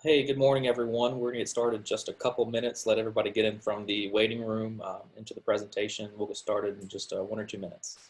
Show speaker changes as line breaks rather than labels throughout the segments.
Hey, good morning, everyone. We're going to get started in just a couple minutes. Let everybody get in from the waiting room into the presentation. We'll get started in just 1 or 2 minutes.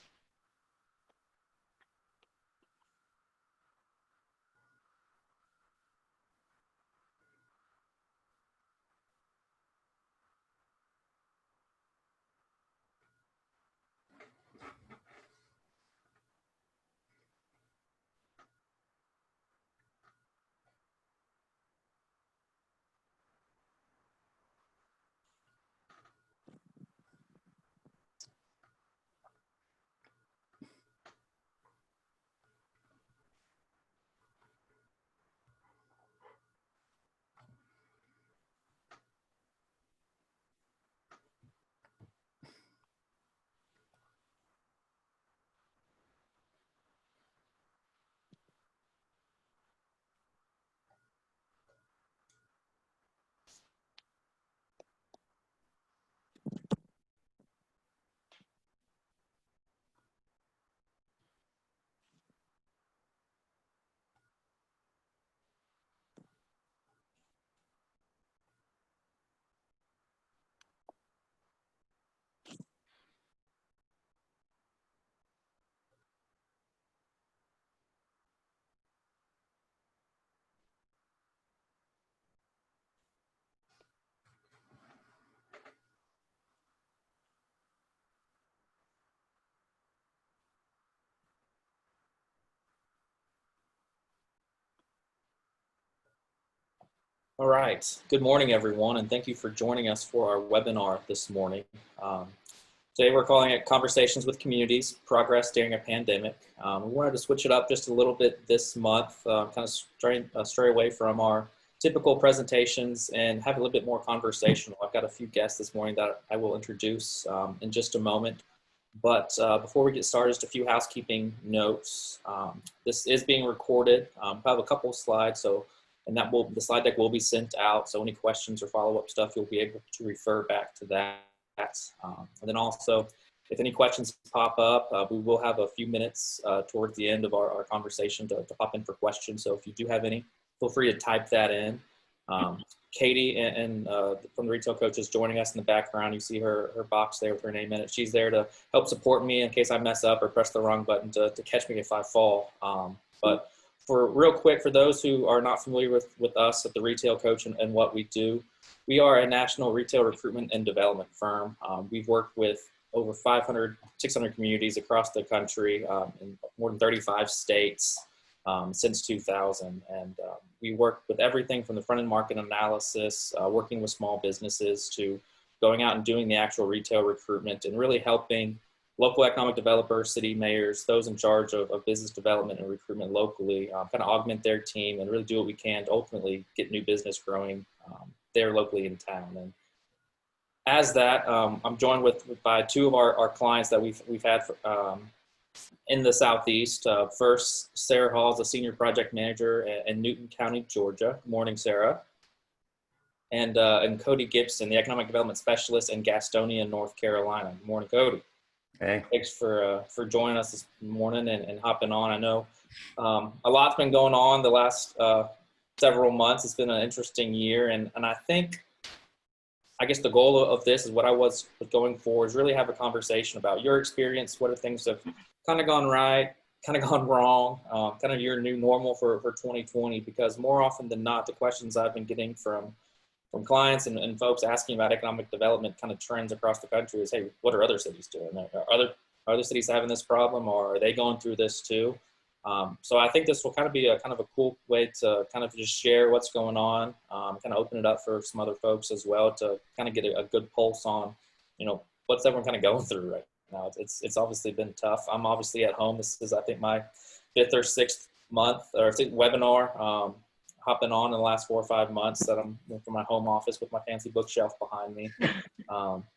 All right. Good morning, everyone, and thank you for joining us for our webinar this morning. Um, Today we're calling it Conversations with Communities, Progress During a Pandemic. We wanted to switch it up just a little bit this month, kind of stray away from our typical presentations and have a little bit more conversational. I've got a few guests this morning that I will introduce in just a moment. But before we get started, just a few housekeeping notes. This is being recorded. I have a couple of slides, and the slide deck will be sent out. So any questions or follow-up stuff, you'll be able to refer back to that. And then also, if any questions pop up, we will have a few minutes towards the end of our conversation to pop in for questions. So if you do have any, feel free to type that in. Katie and from the Retail Coach is joining us in the background. You see her box there with her name in it. She's there to help support me in case I mess up or press the wrong button to catch me if I fall. But for real quick, for those who are not familiar with us at the Retail Coach and what we do, we are a national retail recruitment and development firm. We've worked with over 500, 600 communities across the country in more than 35 states since 2000. And we work with everything from the front-end market analysis, working with small businesses, to going out and doing the actual retail recruitment and really helping local economic developers, city mayors, those in charge of business development and recruitment locally, kind of augment their team and really do what we can to ultimately get new business growing there locally in town. And as that, I'm joined by two of our clients that we've had in the Southeast. First, Sarah Hall is a senior project manager in Newton County, Georgia. Good morning, Sarah. And Cody Gibson, the economic development specialist in Gastonia, North Carolina. Good morning, Cody.
Hey.
Thanks for joining us this morning and hopping on. I know a lot's been going on the last several months. It's been an interesting year, and I guess the goal of this is what I was going for is really have a conversation about your experience. What are things that have kind of gone right, kind of gone wrong, kind of your new normal for 2020, because more often than not, the questions I've been getting from clients and folks asking about economic development kind of trends across the country is, hey, what are other cities doing? Are other cities having this problem, or are they going through this too? So I think this will kind of be a cool way to kind of just share what's going on, kind of open it up for some other folks as well to kind of get a good pulse on, what's everyone kind of going through right now. It's obviously been tough. I'm obviously at home. This is, I think, my 5th or 6th month or webinar. Hopping on in the last 4 or 5 months that I'm from my home office with my fancy bookshelf behind me.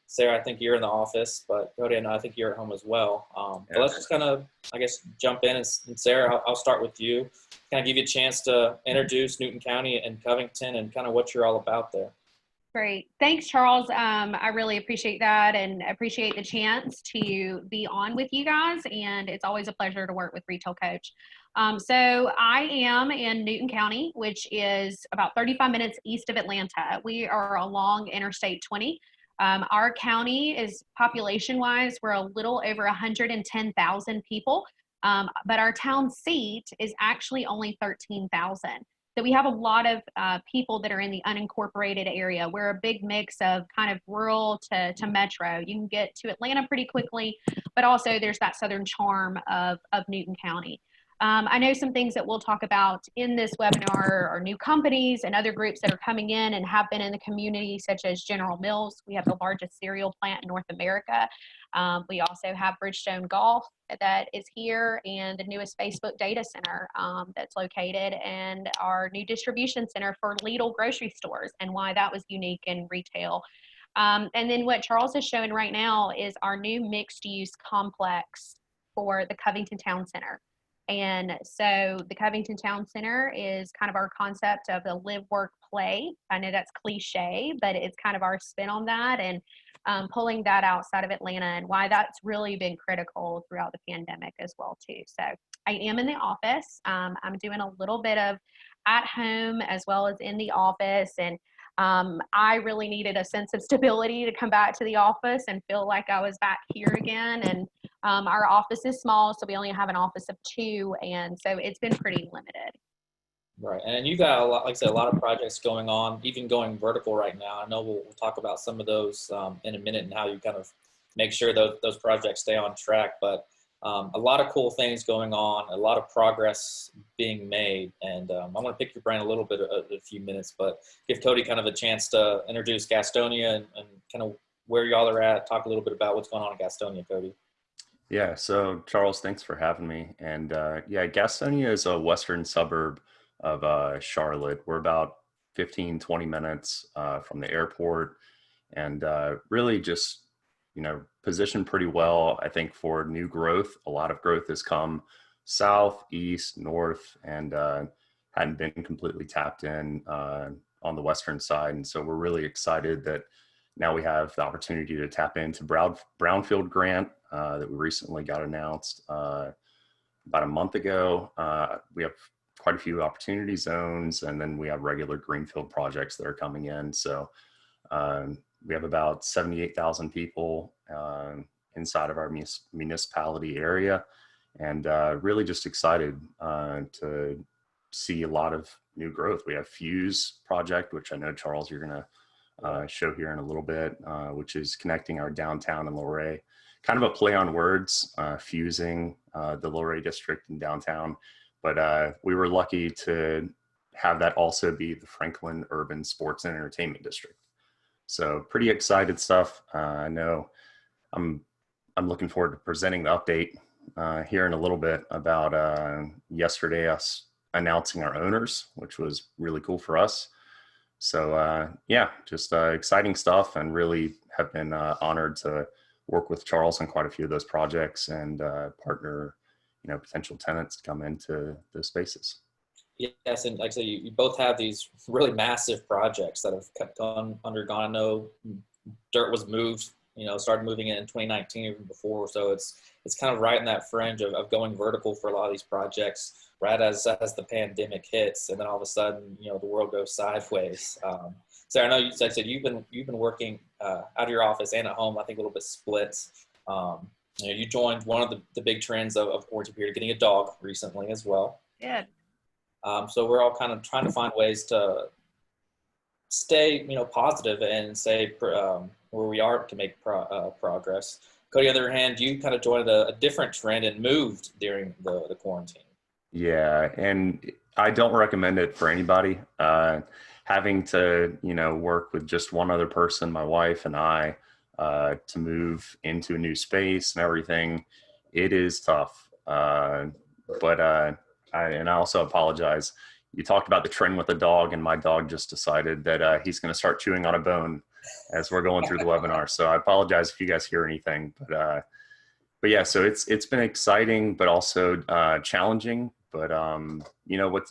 Sarah, I think you're in the office, but Cody, I think you're at home as well. But let's just kind of, I guess, jump in. And Sarah, I'll start with you. Kind of give you a chance to introduce Newton County and Covington and kind of what you're all about there.
Great. Thanks, Charles. I really appreciate that and appreciate the chance to be on with you guys. And it's always a pleasure to work with Retail Coach. So I am in Newton County, which is about 35 minutes east of Atlanta. We are along Interstate 20. Our county is population-wise, we're a little over 110,000 people, but our town seat is actually only 13,000. So we have a lot of people that are in the unincorporated area. We're a big mix of kind of rural to metro. You can get to Atlanta pretty quickly, but also there's that southern charm of Newton County. I know some things that we'll talk about in this webinar are new companies and other groups that are coming in and have been in the community, such as General Mills. We have the largest cereal plant in North America. We also have Bridgestone Golf that is here, and the newest Facebook data center that's located, and our new distribution center for Lidl grocery stores, and why that was unique in retail. And then what Charles is showing right now is our new mixed-use complex for the Covington Town Center. And so the Covington Town Center is kind of our concept of a live, work, play. I know that's cliche, but it's kind of our spin on that, and pulling that outside of Atlanta, and why that's really been critical throughout the pandemic as well too. So I am in the office. I'm doing a little bit of at home as well as in the office, and I really needed a sense of stability to come back to the office and feel like I was back here again. And our office is small, so we only have an office of 2, and so it's been pretty limited.
Right, and you got a lot, like I said, a lot of projects going on, even going vertical right now. I know we'll talk about some of those in a minute and how you kind of make sure those projects stay on track. But a lot of cool things going on, a lot of progress being made, and I want to pick your brain a little bit a few minutes, but give Cody kind of a chance to introduce Gastonia and kind of where y'all are at. Talk a little bit about what's going on in Gastonia, Cody.
Yeah, so Charles, thanks for having me. And yeah, Gastonia is a western suburb of Charlotte. We're about 15, 20 minutes from the airport, and really just, positioned pretty well, I think, for new growth. A lot of growth has come south, east, north, and hadn't been completely tapped in on the western side. And so we're really excited that now we have the opportunity to tap into Brownfield grant that we recently got announced about a month ago. We have quite a few opportunity zones, and then we have regular greenfield projects that are coming in. So we have about 78,000 people inside of our municipality area, and really just excited to see a lot of new growth. We have Fuse project, which I know, Charles, you're going to show here in a little bit, which is connecting our downtown and Luray. Kind of a play on words, fusing the Luray district and downtown. But we were lucky to have that also be the Franklin Urban Sports and Entertainment District. So pretty excited stuff. I know I'm looking forward to presenting the update here in a little bit about yesterday us announcing our owners, which was really cool for us. So yeah, just exciting stuff, and really have been honored to work with Charles on quite a few of those projects and partner, potential tenants to come into those spaces.
Yes, and like I said, you both have these really massive projects that have undergone. I know dirt was moved, started moving in 2019 even before. So it's kind of right in that fringe of going vertical for a lot of these projects, right as the pandemic hits, and then all of a sudden, the world goes sideways. So I know you said you've been working out of your office and at home. I think a little bit split. You joined one of the big trends of quarantine period, getting a dog recently as well.
Yeah.
So we're all kind of trying to find ways to stay, positive and say where we are to make progress. Cody, on the other hand, you kind of joined a different trend and moved during the quarantine.
Yeah, and I don't recommend it for anybody. Having to, work with just one other person, my wife and I, to move into a new space and everything, it is tough. But I also apologize. You talked about the trend with the dog, and my dog just decided that he's going to start chewing on a bone as we're going through the webinar. So I apologize if you guys hear anything, but yeah, so it's been exciting, but also challenging. But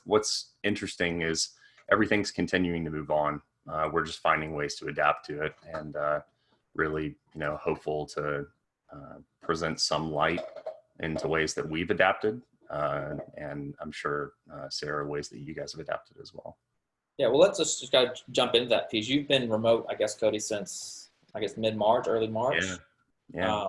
what's interesting is everything's continuing to move on. We're just finding ways to adapt to it, and really, hopeful to present some light into ways that we've adapted. And I'm sure, Sarah, ways that you guys have adapted as well.
Yeah, well, let's just gotta jump into that piece. You've been remote, I guess, Cody, since I guess mid-March, early March.
Yeah.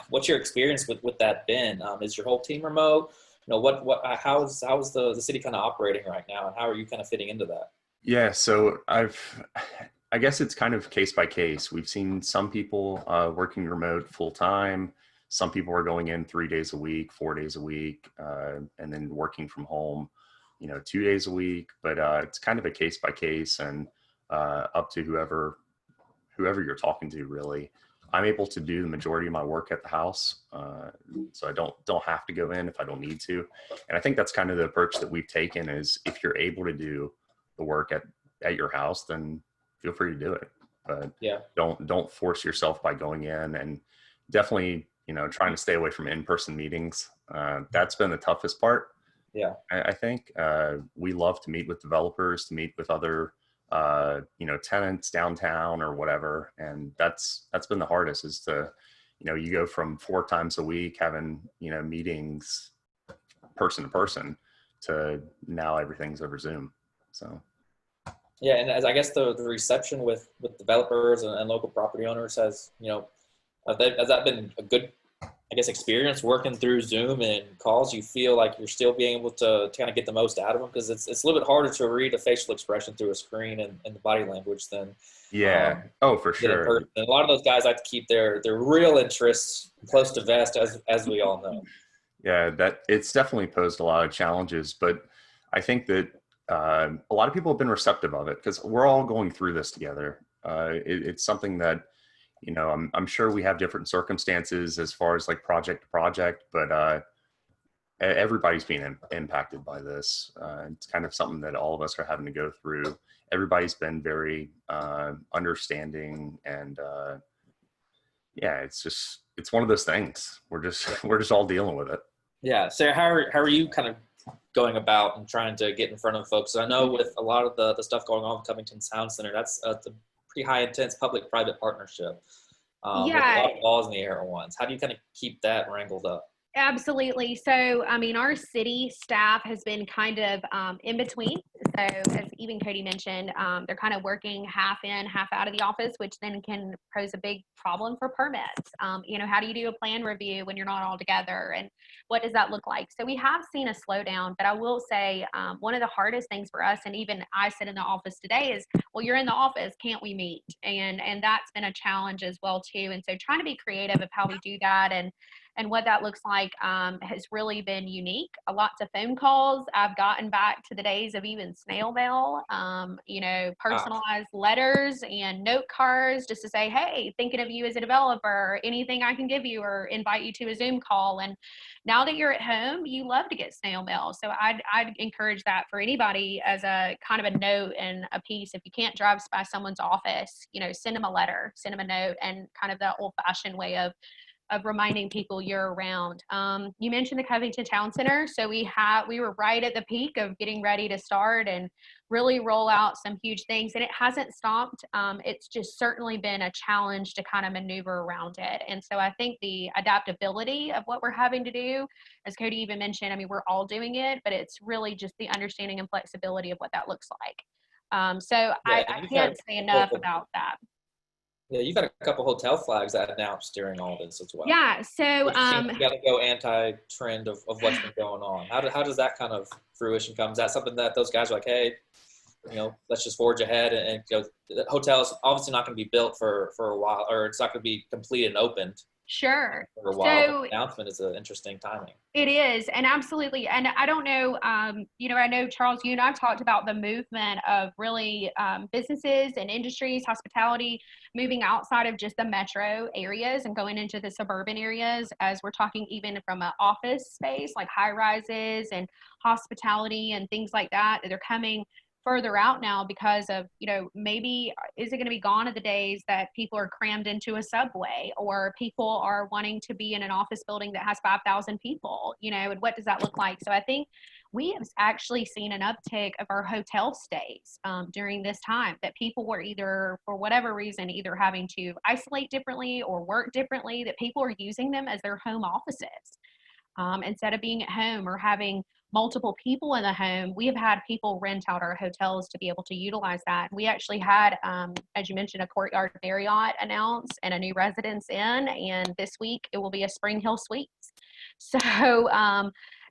What's your experience with that been? Is your whole team remote? How's the city kind of operating right now, and how are you kind of fitting into that?
Yeah, so I guess it's kind of case by case. We've seen some people working remote full time. Some people are going in 3 days a week, 4 days a week, and then working from home, 2 days a week. But it's kind of a case by case, and up to whoever you're talking to, really. I'm able to do the majority of my work at the house, so I don't have to go in if I don't need to. And I think that's kind of the approach that we've taken, is if you're able to do the work at your house, then feel free to do it. But
Yeah,
don't force yourself by going in, and definitely, trying to stay away from in-person meetings. That's been the toughest part.
yeah,
I think we love to meet with developers, to meet with other tenants downtown or whatever, and that's been the hardest, is to you go from 4 times a week having meetings person to person, to now everything's over Zoom. So
yeah. And as I guess the reception with developers and local property owners has that been a good, I guess, experience working through Zoom and calls? You feel like you're still being able to kind of get the most out of them, because it's a little bit harder to read a facial expression through a screen and the body language than
for sure.
And a lot of those guys like to keep their real interests close to vest, as we all know.
Yeah, that it's definitely posed a lot of challenges, but I think that a lot of people have been receptive of it, because we're all going through this together. It's something that I'm sure we have different circumstances as far as like project to project, but everybody's being impacted by this. It's kind of something that all of us are having to go through. Everybody's been very understanding, and it's one of those things. We're just all dealing with it.
Yeah. Sarah, how are you kind of going about and trying to get in front of folks? I know with a lot of the stuff going on with Covington Town Center, that's a pretty high intense public-private partnership. With a lot of balls in the air at once. How do you kind of keep that wrangled up?
Absolutely. So, our city staff has been kind of in between. So, as even Cody mentioned, they're kind of working half in, half out of the office, which then can pose a big problem for permits. How do you do a plan review when you're not all together, and what does that look like? So, we have seen a slowdown, but I will say one of the hardest things for us, and even I sit in the office today, is, well, you're in the office, can't we meet? And that's been a challenge as well too. And so, trying to be creative of how we do that, and what that looks like has really been unique. Lots of phone calls. I've gotten back to the days of even snail mail, personalized letters and note cards, just to say, hey, thinking of you as a developer, anything I can give you, or invite you to a Zoom call. And now that you're at home, you love to get snail mail. So I'd encourage that for anybody as a kind of a note and a piece. If you can't drive by someone's office, send them a letter, send them a note, and kind of the old fashioned way of reminding people you're around. You mentioned the Covington Town Center. So we were right at the peak of getting ready to start and really roll out some huge things, and it hasn't stopped. It's just certainly been a challenge to kind of maneuver around it. And so I think the adaptability of what we're having to do, as Cody even mentioned, we're all doing it, but it's really just the understanding and flexibility of what that looks like. I can't say enough about that.
Yeah, you've got a couple hotel flags that announced during all this as well.
Yeah, so
you got to go anti-trend of what's been going on. How does that kind of fruition come? Is that something that those guys are like, hey, let's just forge ahead, and the hotel's obviously not going to be built for a while, or it's not going to be completed and opened.
Sure.
For a while. So, the announcement is an interesting timing.
It is, and absolutely. And I don't know, I know, Charles, you and I've talked about the movement of really businesses and industries, hospitality, moving outside of just the metro areas and going into the suburban areas, as we're talking even from an office space, like high rises and hospitality and things like that. They're coming further out now because of, maybe is it going to be gone of the days that people are crammed into a subway, or people are wanting to be in an office building that has 5,000 people, and what does that look like? So I think we have actually seen an uptick of our hotel stays during this time, that people were either, for whatever reason, either having to isolate differently or work differently, that people are using them as their home offices. Instead of being at home or having multiple people in the home, we have had people rent out our hotels to be able to utilize that. We actually had, as you mentioned, a Courtyard Marriott announce and a new residence in, and this week it will be a Spring Hill Suites. So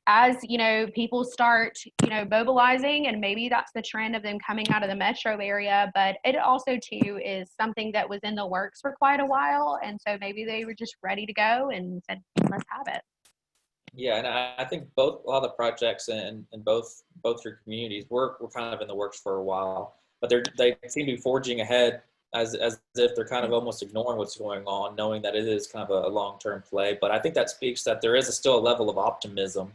as you know, people start, you know, mobilizing, and maybe that's the trend of them coming out of the metro area, but it also too is something that was in the works for quite a while, and so maybe they were just ready to go and said, let's have it.
Yeah, and I think both a lot of the projects in both your communities were kind of in the works for a while, but they seem to be forging ahead as if they're kind of almost ignoring what's going on, knowing that it is kind of a long-term play. But I think that speaks that there is still a level of optimism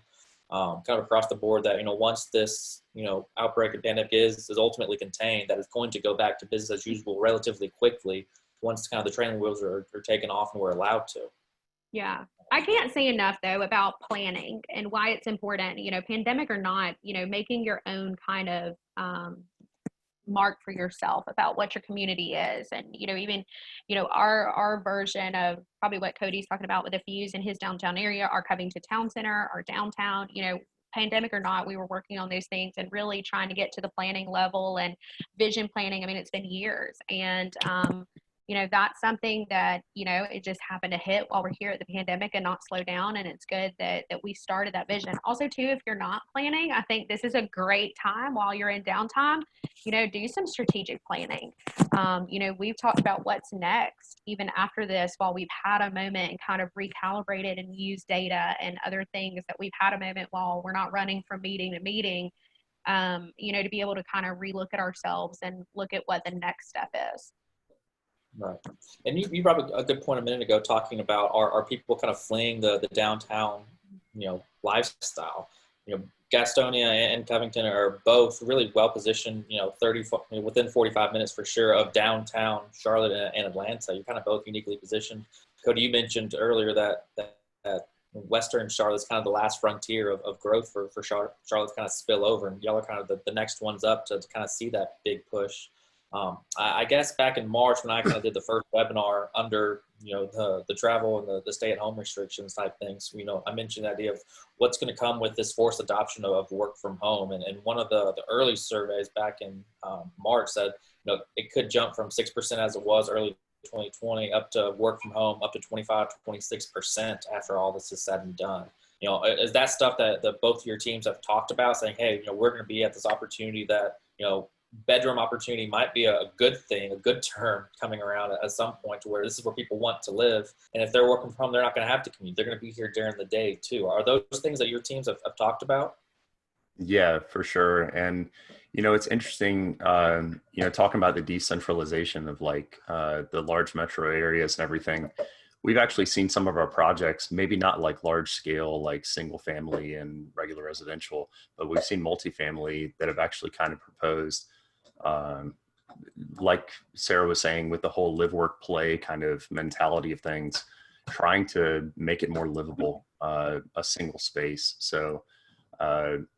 kind of across the board that, you know, once this, you know, outbreak of pandemic is ultimately contained, that it's going to go back to business as usual relatively quickly once kind of the training wheels are taken off and we're allowed to.
Yeah. I can't say enough though about planning and why it's important, you know, pandemic or not, you know, making your own kind of mark for yourself about what your community is. And, you know, even, you know, our version of probably what Cody's talking about with the Fuse in his downtown area, our Covington Town Center, our downtown, you know, pandemic or not, we were working on those things and really trying to get to the planning level and vision planning. I mean, it's been years. And, you know, that's something that, you know, it just happened to hit while we're here at the pandemic and not slow down. And it's good that we started that vision. Also, too, if you're not planning, I think this is a great time while you're in downtime, you know, do some strategic planning. You know, we've talked about what's next, even after this, while we've had a moment and kind of recalibrated and used data and other things that we've had a moment while we're not running from meeting to meeting, you know, to be able to kind of relook at ourselves and look at what the next step is.
Right. And you brought up a good point a minute ago talking about are people kind of fleeing the downtown, you know, lifestyle. You know, Gastonia and Covington are both really well positioned, you know, within 45 minutes for sure of downtown Charlotte and Atlanta. You're kind of both uniquely positioned. Cody, you mentioned earlier that Western Charlotte's kind of the last frontier of growth for Charlotte to kind of spill over, and y'all are kind of the next ones up to kind of see that big push. I guess back in March when I kind of did the first webinar under, you know, the travel and the stay-at-home restrictions type things, you know, I mentioned the idea of what's going to come with this forced adoption of work from home. And one of the early surveys back in March said, you know, it could jump from 6% as it was early 2020 up to work from home up to 25 to 26% after all this is said and done. You know, is that stuff that both of your teams have talked about, saying, hey, you know, we're going to be at this opportunity that, you know, bedroom opportunity might be a good thing, a good term coming around at some point to where this is where people want to live. And if they're working from home, they're not going to have to commute. They're going to be here during the day too. Are those things that your teams have talked about?
Yeah, for sure. And, you know, it's interesting, you know, talking about the decentralization of like the large metro areas and everything. We've actually seen some of our projects, maybe not like large scale, like single family and regular residential, but we've seen multifamily that have actually kind of proposed, like Sarah was saying, with the whole live, work, play kind of mentality of things, trying to make it more livable, a single space. So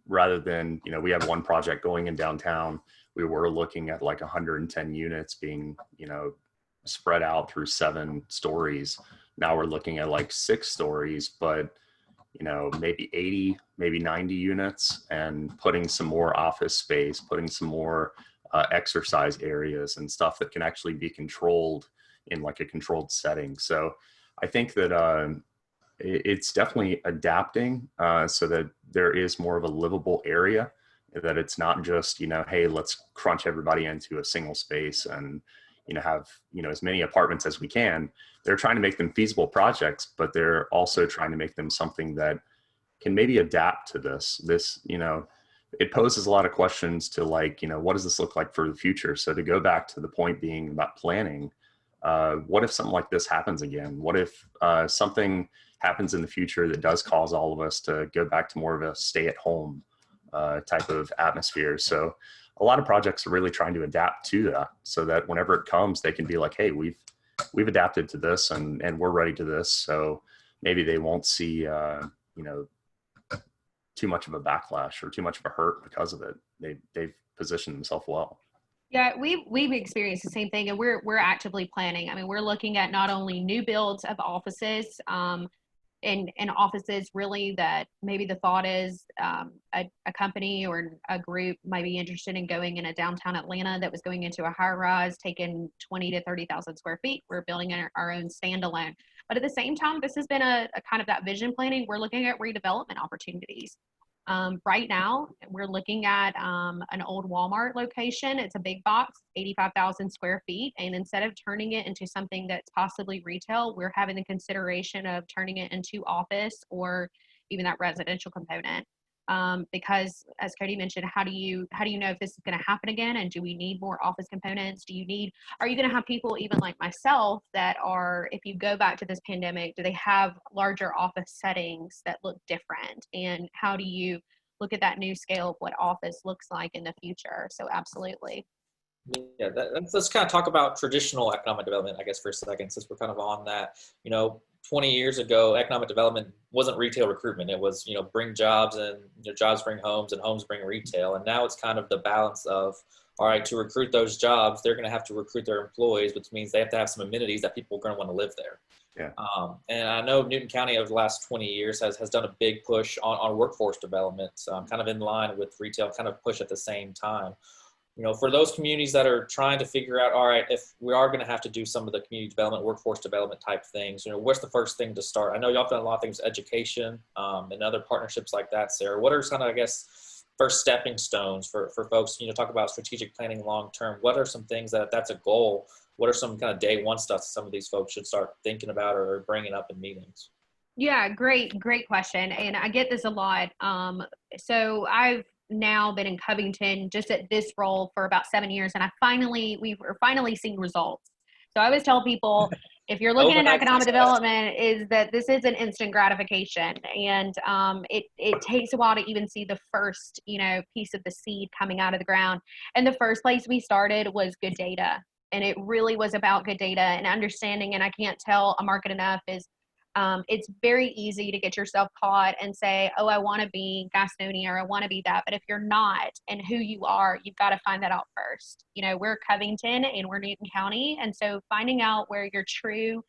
rather than, you know, we have one project going in downtown, we were looking at like 110 units being, you know, spread out through 7 stories. Now we're looking at like 6 stories, but, you know, maybe 80, maybe 90 units, and putting some more office space, putting some more exercise areas and stuff that can actually be controlled in like a controlled setting. So I think that it's definitely adapting so that there is more of a livable area, that it's not just, you know, hey, let's crunch everybody into a single space and, you know, have, you know, as many apartments as we can. They're trying to make them feasible projects, but they're also trying to make them something that can maybe adapt to this, you know, it poses a lot of questions to like, you know, what does this look like for the future? So to go back to the point being about planning, what if something like this happens again? What if something happens in the future that does cause all of us to go back to more of a stay-at-home type of atmosphere? So a lot of projects are really trying to adapt to that, so that whenever it comes, they can be like, hey, we've adapted to this and we're ready to this. So maybe they won't see, you know, too much of a backlash or too much of a hurt because of it. They've positioned themselves well.
Yeah, we've experienced the same thing, and we're actively planning. I mean, we're looking at not only new builds of offices, and offices really that maybe the thought is a company or a group might be interested in going in a downtown Atlanta that was going into a high rise, taking 20 to 30,000 square feet. We're building our own standalone. But at the same time, this has been a kind of that vision planning. We're looking at redevelopment opportunities. Right now, we're looking at an old Walmart location. It's a big box, 85,000 square feet. And instead of turning it into something that's possibly retail, we're having the consideration of turning it into office or even that residential component. Because as Cody mentioned, how do you know if this is going to happen again? And do we need more office components? Are you going to have people even like myself that are, if you go back to this pandemic, do they have larger office settings that look different? And how do you look at that new scale of what office looks like in the future? So absolutely.
Yeah, let's kind of talk about traditional economic development, I guess, for a second, since we're kind of on that. 20 years ago, economic development wasn't retail recruitment. It was, bring jobs, and jobs bring homes, and homes bring retail. And now it's kind of the balance of, all right, to recruit those jobs, they're going to have to recruit their employees, which means they have to have some amenities that people are going to want to live there.
Yeah.
And I know Newton County over the last 20 years has done a big push on workforce development, kind of in line with retail, kind of push at the same time. For those communities that are trying to figure out, all right, if we are going to have to do some of the community development, workforce development type things, what's the first thing to start? I know y'all have done a lot of things, education, and other partnerships like that, Sarah. What are kind of, I guess, first stepping stones for folks, talk about strategic planning long-term? What are some things that's a goal? What are some kind of day one stuff some of these folks should start thinking about or bringing up in meetings?
Yeah, great question. And I get this a lot. So I've now been in Covington just at this role for about 7 years, and we've finally seeing results. So I always tell people, if you're looking at economic development, is that this is an instant gratification, and it takes a while to even see the first piece of the seed coming out of the ground. And the first place we started was good data, and it really was about good data and understanding. And I can't tell a market enough is it's very easy to get yourself caught and say, oh, I want to be Gastonia or I want to be that. But if you're not and who you are, you've got to find that out first. We're Covington and we're Newton County. And so finding out where your true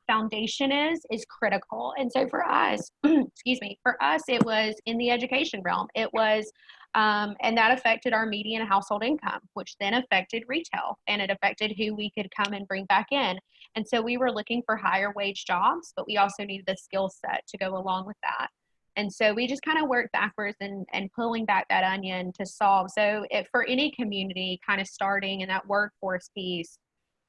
foundation is critical. And so for us, for us, it was in the education realm. It was, and that affected our median household income, which then affected retail, and it affected who we could come and bring back in. And so we were looking for higher wage jobs, but we also needed the skill set to go along with that. And so we just kind of worked backwards and pulling back that onion to solve. So for any community kind of starting in that workforce piece,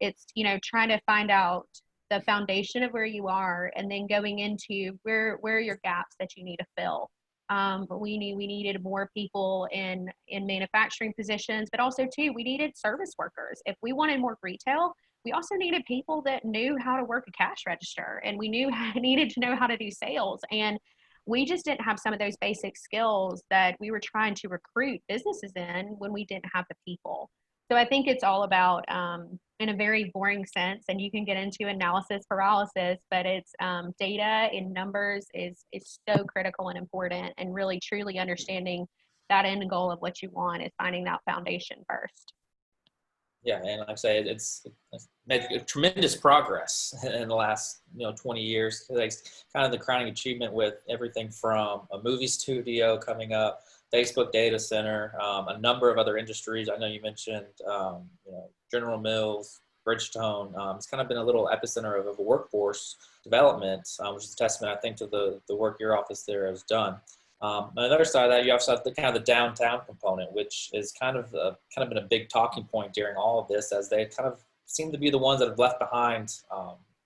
it's, trying to find out the foundation of where you are, and then going into where are your gaps that you need to fill. But we needed more people in manufacturing positions, but also too, we needed service workers. If we wanted more retail, we also needed people that knew how to work a cash register, and we needed to know how to do sales. And we just didn't have some of those basic skills that we were trying to recruit businesses in when we didn't have the people. So I think it's all about, in a very boring sense, and you can get into analysis paralysis, but it's data and numbers is so critical and important, and really truly understanding that end goal of what you want is finding that foundation first.
Yeah, and like I say, it's made tremendous progress in the last 20 years. It's kind of the crowning achievement with everything from a movie studio coming up, Facebook data center, a number of other industries. I know you mentioned General Mills, Bridgestone. It's kind of been a little epicenter of workforce development, which is a testament, I think, to the work your office there has done. On the other side of that, you also have the downtown component, which is kind of been a big talking point during all of this, as they kind of seem to be the ones that have left behind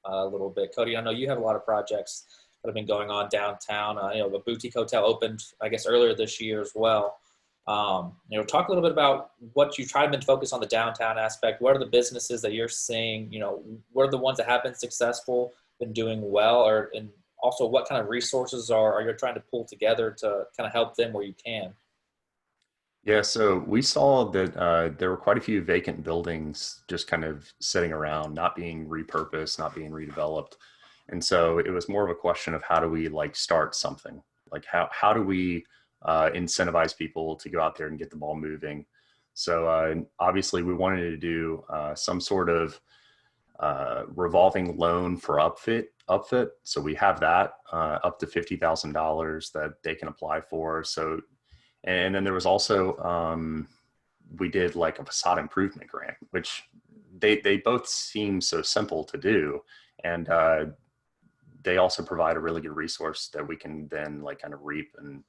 a little bit. Cody, I know you have a lot of projects that have been going on downtown. The boutique hotel opened, I guess, earlier this year as well. Talk a little bit about what you try to focus on the downtown aspect. What are the businesses that you're seeing? What are the ones that have been successful, been doing well, and also what kind of resources are you trying to pull together to kind of help them where you can?
Yeah, so we saw that there were quite a few vacant buildings just kind of sitting around, not being repurposed, not being redeveloped. And so it was more of a question of how do we start something? Like how do we incentivize people to go out there and get the ball moving? So obviously we wanted to do some sort of revolving loan for upfit. So we have that up to $50,000 that they can apply for. So, and then there was also, we did like a facade improvement grant, which they both seem so simple to do. And they also provide a really good resource that we can then like kind of reap and,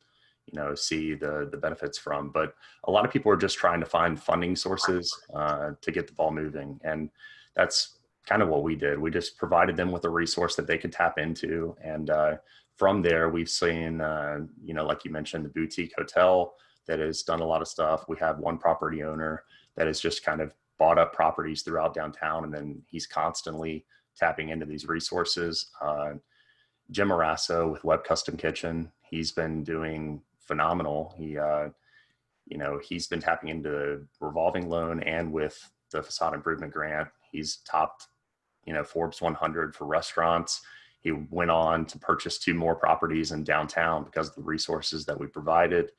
you know, see the benefits from. But a lot of people are just trying to find funding sources to get the ball moving. And that's kind of what we did. We just provided them with a resource that they could tap into. And from there, we've seen, you know, like you mentioned, the boutique hotel that has done a lot of stuff. We have one property owner that has just kind of bought up properties throughout downtown, and then he's constantly tapping into these resources. Jim Arasso with Web Custom Kitchen, he's been doing phenomenal. He, you know, he's been tapping into the revolving loan and with the facade improvement grant. He's topped, you know, Forbes 100 for restaurants. He went on to purchase 2 more properties in downtown because of the resources that we provided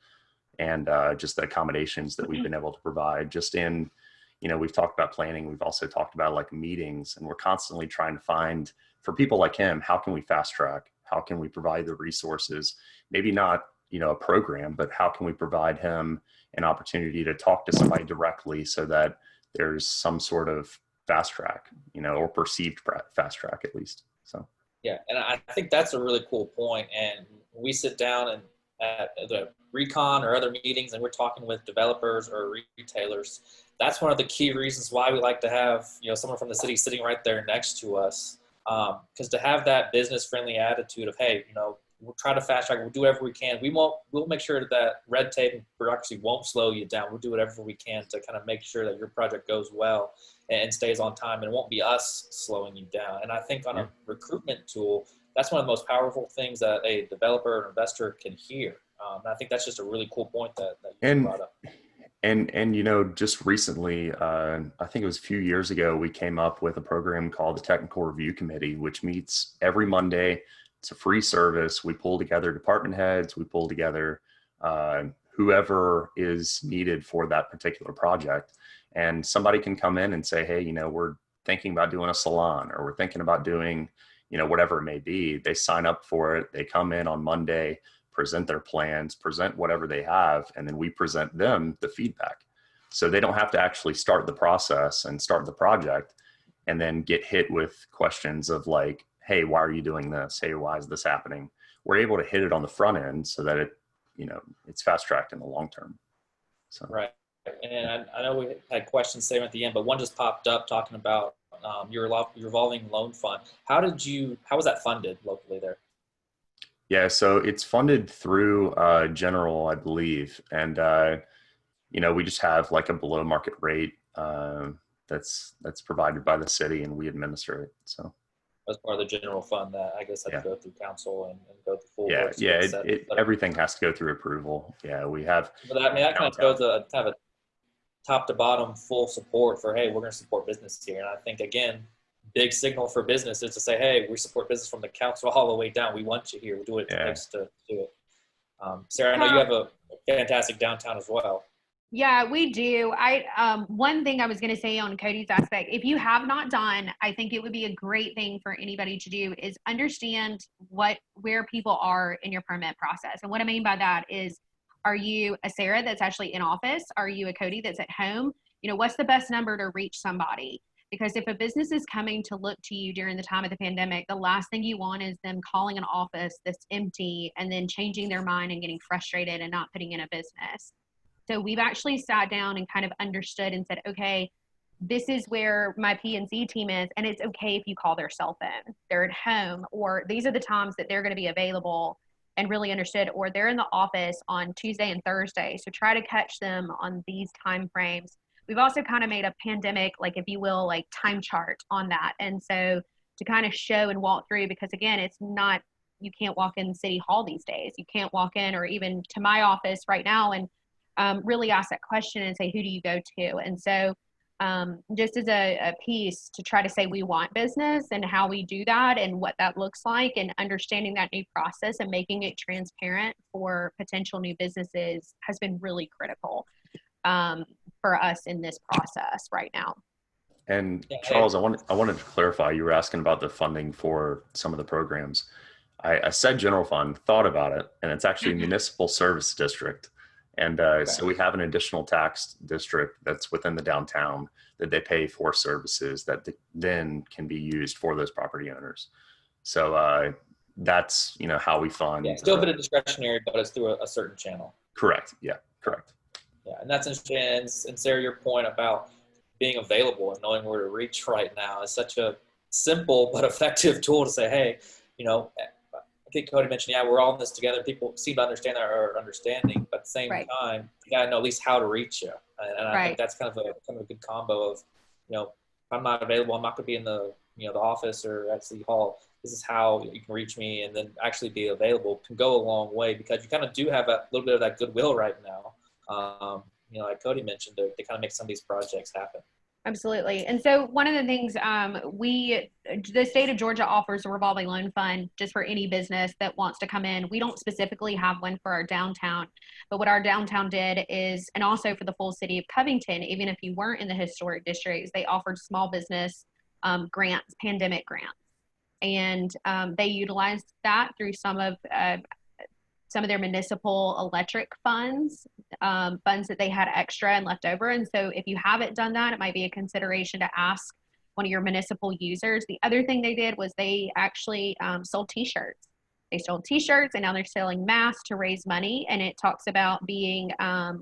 and just the accommodations that we've been able to provide. Just in, you know, we've talked about planning. We've also talked about like meetings, and we're constantly trying to find, for people like him, how can we fast track? How can we provide the resources? Maybe not, you know, a program, but how can we provide him an opportunity to talk to somebody directly so that there's some sort of fast track, you know, or perceived fast track at least. So
yeah, and I think that's a really cool point. And we sit down and at the recon or other meetings and we're talking with developers or retailers, that's one of the key reasons why we like to have, you know, someone from the city sitting right there next to us. Because to have that business friendly attitude of, hey, you know, we'll try to fast track, we'll do whatever we can. We'll make sure that red tape and bureaucracy won't slow you down. We'll do whatever we can to kind of make sure that your project goes well and stays on time, and it won't be us slowing you down. And I think on a recruitment tool, that's one of the most powerful things that a developer or investor can hear. And I think that's just a really cool point that you brought up.
And you know, just recently, I think it was a few years ago, we came up with a program called the Technical Review Committee, which meets every Monday. It's a free service. We pull together department heads. We pull together whoever is needed for that particular project. And somebody can come in and say, hey, you know, we're thinking about doing a salon, or we're thinking about doing, you know, whatever it may be. They sign up for it. They come in on Monday, present their plans, present whatever they have, and then we present them the feedback. So they don't have to actually start the process and start the project and then get hit with questions of like, hey, why are you doing this? Hey, why is this happening? We're able to hit it on the front end so that it, you know, it's fast tracked in the long term. So.
Right. And I know we had questions same at the end, but one just popped up talking about your revolving loan fund. How was that funded locally there?
Yeah, so it's funded through General, I believe. And, you know, we just have like a below market rate that's provided by the city, and we administer it. So
as part of the general fund that I guess had to go through council and go through full board.
Everything has to go through approval. Yeah, we have.
But I mean, that kind of shows a kind of a top to bottom full support for, hey, we're going to support business here. And I think, again, big signal for business is to say, hey, we support business from the council all the way down. We want you here. We'll do what it takes to do it. Sarah, I know you have a fantastic downtown as well.
Yeah, we do. One thing I was going to say on Cody's aspect, if you have not done, I think it would be a great thing for anybody to do is understand where people are in your permit process. And what I mean by that is, are you a Sarah that's actually in office? Are you a Cody that's at home? You know, what's the best number to reach somebody? Because if a business is coming to look to you during the time of the pandemic, the last thing you want is them calling an office that's empty and then changing their mind and getting frustrated and not putting in a business. So we've actually sat down and kind of understood and said, okay, this is where my P&C team is, and it's okay if you call their cell phone. They're at home, or these are the times that they're going to be available, and really understood, or they're in the office on Tuesday and Thursday. So try to catch them on these time frames. We've also kind of made a pandemic, like if you will, like time chart on that. And so to kind of show and walk through, because again, it's not, you can't walk in City Hall these days. You can't walk in or even to my office right now and really ask that question and say, who do you go to? And so just as a piece to try to say we want business and how we do that and what that looks like, and understanding that new process and making it transparent for potential new businesses has been really critical for us in this process right now.
And Charles, I wanted to clarify, you were asking about the funding for some of the programs. I said general fund, thought about it, and it's actually municipal service district. And so we have an additional tax district that's within the downtown that they pay for services that then can be used for those property owners. So that's, how we fund.
Yeah, still a bit of discretionary, but it's through a certain channel.
Correct. Yeah, correct.
Yeah, and that's interesting. And Sarah, your point about being available and knowing where to reach right now is such a simple but effective tool to say, hey, I think Cody mentioned, we're all in this together. People seem to understand our understanding, but at the same time, you got to know at least how to reach you. And I think that's kind of a good combo of, if I'm not available, I'm not going to be in the office or at City Hall. This is how you can reach me, and then actually be available can go a long way, because you kind of do have a little bit of that goodwill right now. Like Cody mentioned, to kind of make some of these projects happen.
Absolutely. And so one of the things the state of Georgia offers a revolving loan fund just for any business that wants to come in. We don't specifically have one for our downtown, but what our downtown did is, and also for the full city of Covington, even if you weren't in the historic districts, they offered small business grants, pandemic grants. And they utilized that through some of their municipal electric funds that they had extra and left over. And so if you haven't done that, it might be a consideration to ask one of your municipal users. The other thing they did was they actually sold t-shirts. They sold t-shirts, and now they're selling masks to raise money. And it talks about being,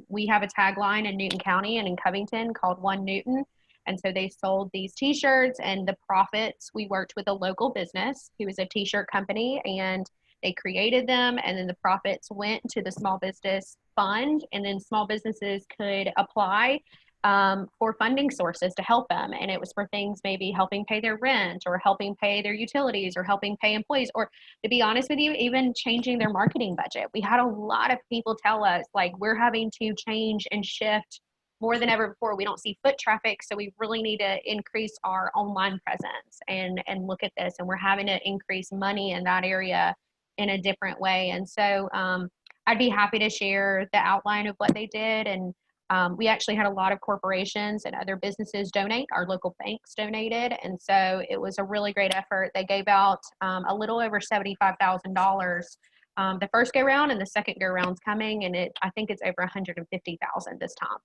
we have a tagline in Newton County and in Covington called One Newton. And so they sold these t-shirts, and the profits, we worked with a local business who was a t-shirt company, and they created them, and then the profits went to the small business fund, and then small businesses could apply for funding sources to help them. And it was for things maybe helping pay their rent, or helping pay their utilities, or helping pay employees, or, to be honest with you, even changing their marketing budget. We had a lot of people tell us, like, we're having to change and shift more than ever before. We don't see foot traffic, so we really need to increase our online presence and look at this. And we're having to increase money in that area in a different way. And so I'd be happy to share the outline of what they did. And we actually had a lot of corporations and other businesses donate. Our local banks donated. And so it was a really great effort. They gave out a little over $75,000 the first go round, and the second go round's coming, and I think it's over $150,000 this time.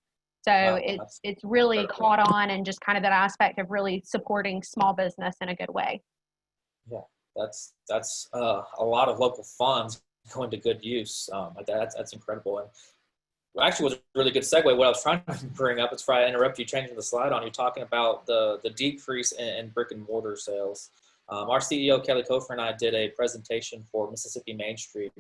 So wow, it's really caught on, and just kind of that aspect of really supporting small business in a good way.
Yeah, that's a lot of local funds going to good use. That's incredible. And actually was a really good segue. What I was trying to bring up, it's probably I interrupt you changing the slide on you, talking about the decrease in brick and mortar sales. Our CEO, Kelly Kofer, and I did a presentation for Mississippi Main Street,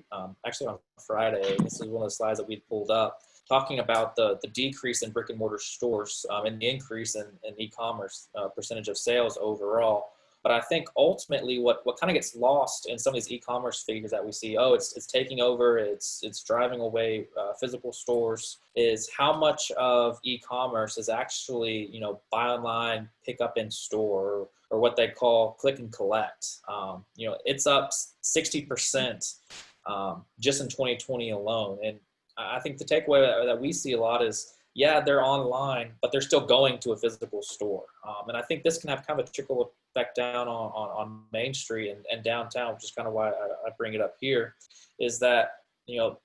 actually on Friday. This is one of the slides that we pulled up, talking about the decrease in brick and mortar stores and the increase in e-commerce percentage of sales overall. But I think ultimately what kind of gets lost in some of these e-commerce figures that we see, it's taking over, it's driving away physical stores, is how much of e-commerce is actually, buy online, pick up in store, or what they call click and collect. It's up 60% just in 2020 alone. And I think the takeaway that we see a lot is, yeah, they're online, but they're still going to a physical store. And I think this can have kind of a trickle effect down on Main Street and downtown, which is kind of why I bring it up here, is that,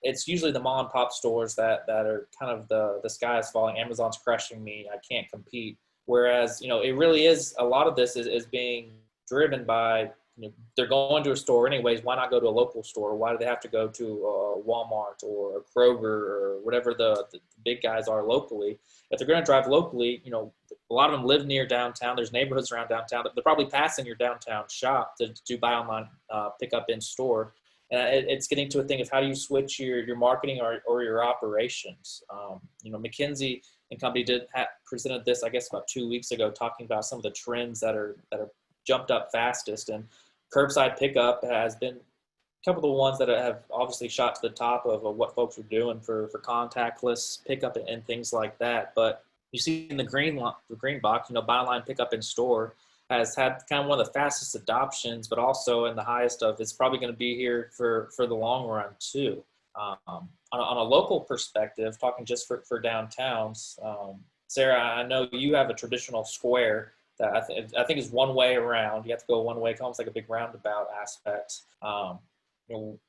it's usually the mom and pop stores that are kind of the sky is falling, Amazon's crushing me, I can't compete. Whereas, it really is, a lot of this is being driven by, they're going to a store anyways. Why not go to a local store? Why do they have to go to a Walmart or a Kroger or whatever the big guys are locally? If they're going to drive locally, a lot of them live near downtown. There's neighborhoods around downtown. They're probably passing your downtown shop to do buy online, pick up in store. And it's getting to a thing of how do you switch your marketing or your operations. McKinsey and Company presented this, I guess, about 2 weeks ago, talking about some of the trends that are jumped up fastest, and curbside pickup has been a couple of the ones that have obviously shot to the top of what folks are doing for contactless pickup and things like that. But You see in the green box, buy online, pick up in store has had kind of one of the fastest adoptions, but also in the highest of, it's probably going to be here for the long run too. On a local perspective, talking just for downtowns, Sarah, I know you have a traditional square that I think is one way around. You have to go one way, almost like a big roundabout aspect.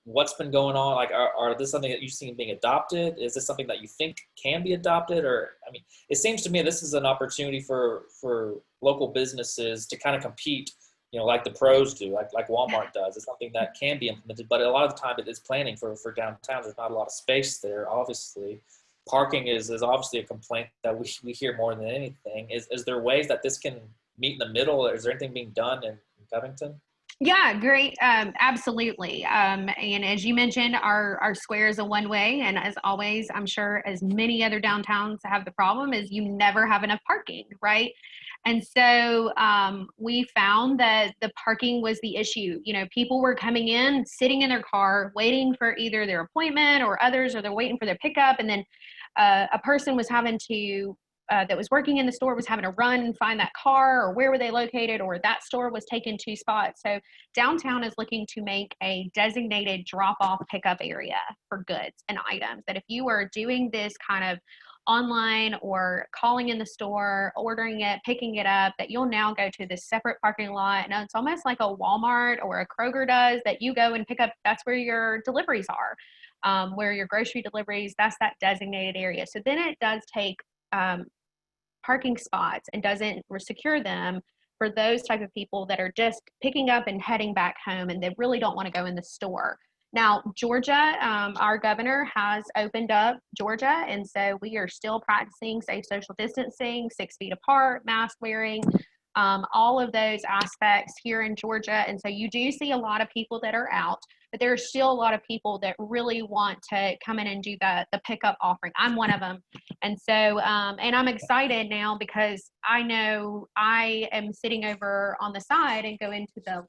What's been going on? Like, are this something that you've seen being adopted? Is this something that you think can be adopted? Or, I mean, it seems to me this is an opportunity for local businesses to kind of compete, like the pros do, like Walmart does. It's something that can be implemented, but a lot of the time it is planning for downtowns. There's not a lot of space there, obviously. Parking is obviously a complaint that we hear more than anything. Is there ways that this can meet in the middle? Is there anything being done in Covington?
Yeah, great. Absolutely. And as you mentioned, our square is a one way. And as always, I'm sure as many other downtowns have the problem is you never have enough parking, right? And so we found that the parking was the issue. People were coming in, sitting in their car, waiting for either their appointment or others, or they're waiting for their pickup. And then a person was having to that was working in the store was having to run and find that car, or where were they located, or that store was taking two spots. So downtown is looking to make a designated drop-off pickup area for goods and items, that if you are doing this kind of online or calling in the store, ordering it, picking it up, that you'll now go to this separate parking lot. And it's almost like a Walmart or a Kroger does, that you go and pick up, that's where your deliveries are, where your grocery deliveries, that's that designated area. So then it does take parking spots and doesn't secure them for those type of people that are just picking up and heading back home, and they really don't want to go in the store. Now, Georgia, our governor has opened up Georgia, and so we are still practicing safe social distancing, 6 feet apart, mask wearing, all of those aspects here in Georgia. And so you do see a lot of people that are out, but there are still a lot of people that really want to come in and do the pickup offering. I'm one of them. And so, and I'm excited now because I know I am sitting over on the side and go into the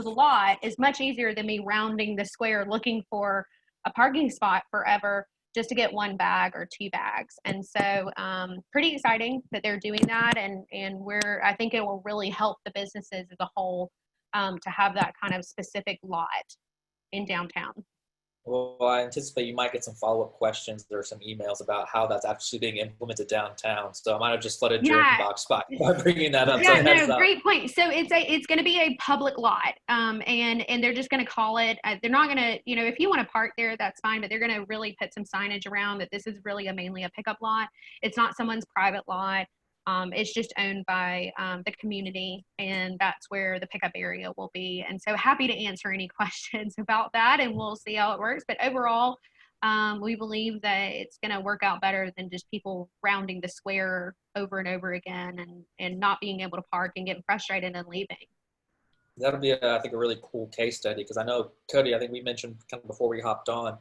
lot is much easier than me rounding the square looking for a parking spot forever just to get one bag or two bags. And so pretty exciting that they're doing that. And I think it will really help the businesses as a whole to have that kind of specific lot in downtown.
Well, I anticipate you might get some follow-up questions or some emails about how that's actually being implemented downtown. So I might have just flooded your inbox by bringing that up.
Yeah, no, great point. So it's going to be a public lot, and they're just going to call it. They're not going to, if you want to park there, that's fine, but they're going to really put some signage around that this is really mainly a pickup lot. It's not someone's private lot. It's just owned by the community, and that's where the pickup area will be. And so happy to answer any questions about that, and we'll see how it works. But overall, we believe that it's going to work out better than just people rounding the square over and over again and not being able to park and getting frustrated and leaving.
That'll be, I think, a really cool case study, because I know, Cody, I think we mentioned kind of before we hopped on,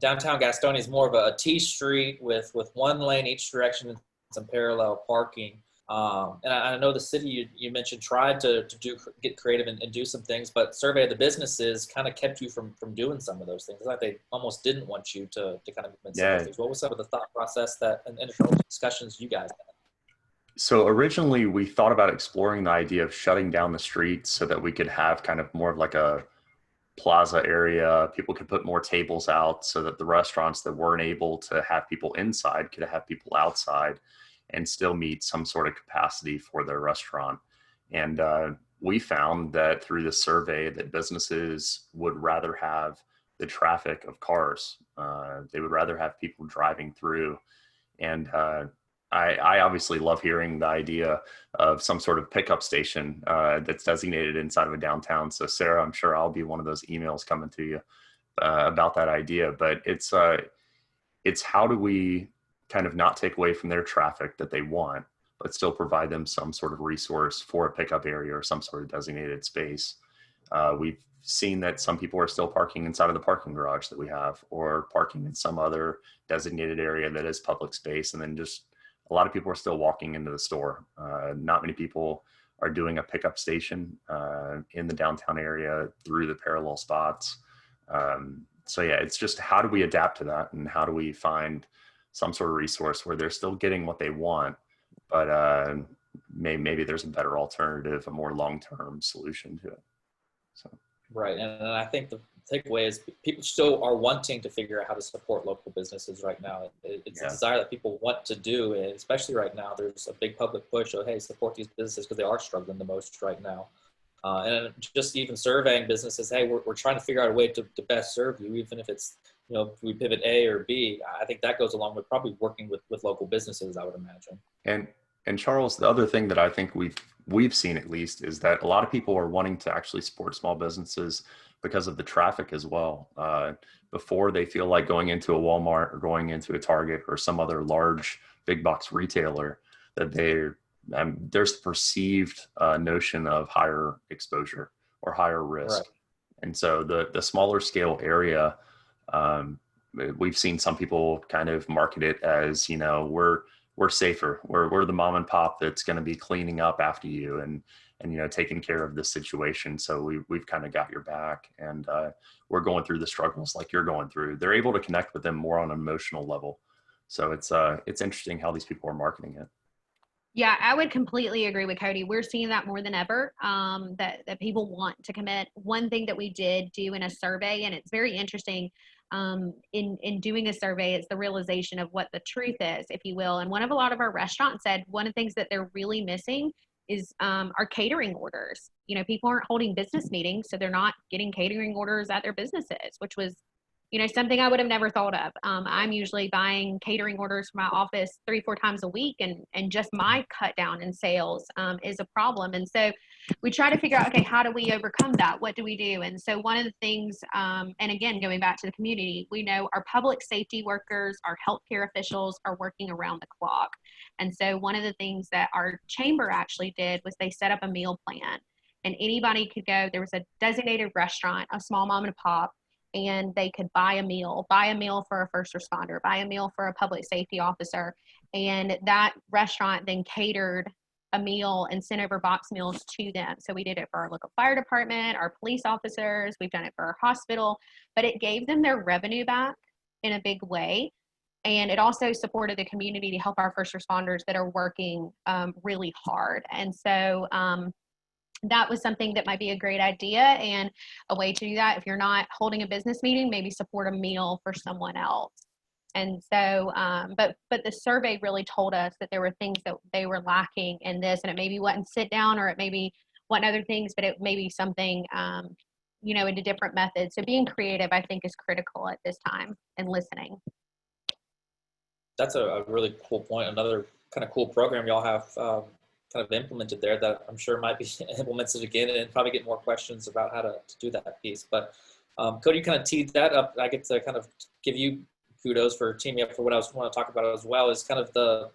downtown Gastonia is more of a T street with one lane each direction and some parallel parking. And I know the city you mentioned tried to get creative and do some things, but survey of the businesses kind of kept you from doing some of those things. It's like they almost didn't want you to kind of implement some of those things. What was some of the thought process and internal discussions you guys had?
So originally we thought about exploring the idea of shutting down the streets so that we could have kind of more of like a plaza area. People could put more tables out so that the restaurants that weren't able to have people inside could have people outside and still meet some sort of capacity for their restaurant. And we found that through the survey that businesses would rather have the traffic of cars. They would rather have people driving through. And I obviously love hearing the idea of some sort of pickup station that's designated inside of a downtown. So Sarah, I'm sure I'll be one of those emails coming to you about that idea. But it's how do we kind of not take away from their traffic that they want, but still provide them some sort of resource for a pickup area or some sort of designated space. We've seen that some people are still parking inside of the parking garage that we have, or parking in some other designated area that is public space. And then just a lot of people are still walking into the store. Not many people are doing a pickup station in the downtown area through the parallel spots. So yeah, it's just how do we adapt to that, and how do we find some sort of resource where they're still getting what they want, but maybe there's a better alternative, a more long-term solution to it. So.
Right, and I think the takeaway is people still are wanting to figure out how to support local businesses right now. It's a desire that people want to do, and especially right now, there's a big public push of, hey, support these businesses because they are struggling the most right now. And just even surveying businesses, hey, we're trying to figure out a way to best serve you, even if it's, if we pivot A or B. I think that goes along with probably working with local businesses, I would imagine.
And Charles, the other thing that I think we've seen at least is that a lot of people are wanting to actually support small businesses because of the traffic as well. Before they feel like going into a Walmart or going into a Target or some other large big box retailer, that there's the perceived notion of higher exposure or higher risk. Right. And so the smaller scale area, we've seen some people kind of market it as, we're safer. We're the mom and pop that's going to be cleaning up after you and taking care of this situation. So we've kind of got your back, and we're going through the struggles like you're going through. They're able to connect with them more on an emotional level. So it's interesting how these people are marketing it.
Yeah, I would completely agree with Cody. We're seeing that more than ever, that people want to commit. One thing that we did do in a survey, and it's very interesting, in doing a survey, it's the realization of what the truth is, if you will. And a lot of our restaurants said one of the things that they're really missing is our catering orders. People aren't holding business meetings, so they're not getting catering orders at their businesses, which was something I would have never thought of. I'm usually buying catering orders for my office 3-4 times a week, and just my cut down in sales is a problem. And so we try to figure out, okay, how do we overcome that? What do we do? And so one of the things, and again, going back to the community, we know our public safety workers, our healthcare officials are working around the clock. And so one of the things that our chamber actually did was they set up a meal plan, and anybody could go. There was a designated restaurant, a small mom and pop, and they could buy a meal for a first responder, buy a meal for a public safety officer. And that restaurant then catered a meal and sent over box meals to them. So we did it for our local fire department, our police officers, we've done it for our hospital, but it gave them their revenue back in a big way. And it also supported the community to help our first responders that are working really hard. And so, that was something that might be a great idea, and a way to do that. If you're not holding a business meeting, maybe support a meal for someone else. And so, but the survey really told us that there were things that they were lacking in this, and it maybe wasn't sit down, or it maybe wasn't other things, but it may be something, into different methods. So being creative, I think, is critical at this time, and listening.
That's a really cool point. Another kind of cool program y'all have kind of implemented there that I'm sure might be implemented again, and probably get more questions about how to do that piece. But Cody, you kind of teed that up. I get to kind of give you kudos for teaming up for what I want to talk about as well, is kind of the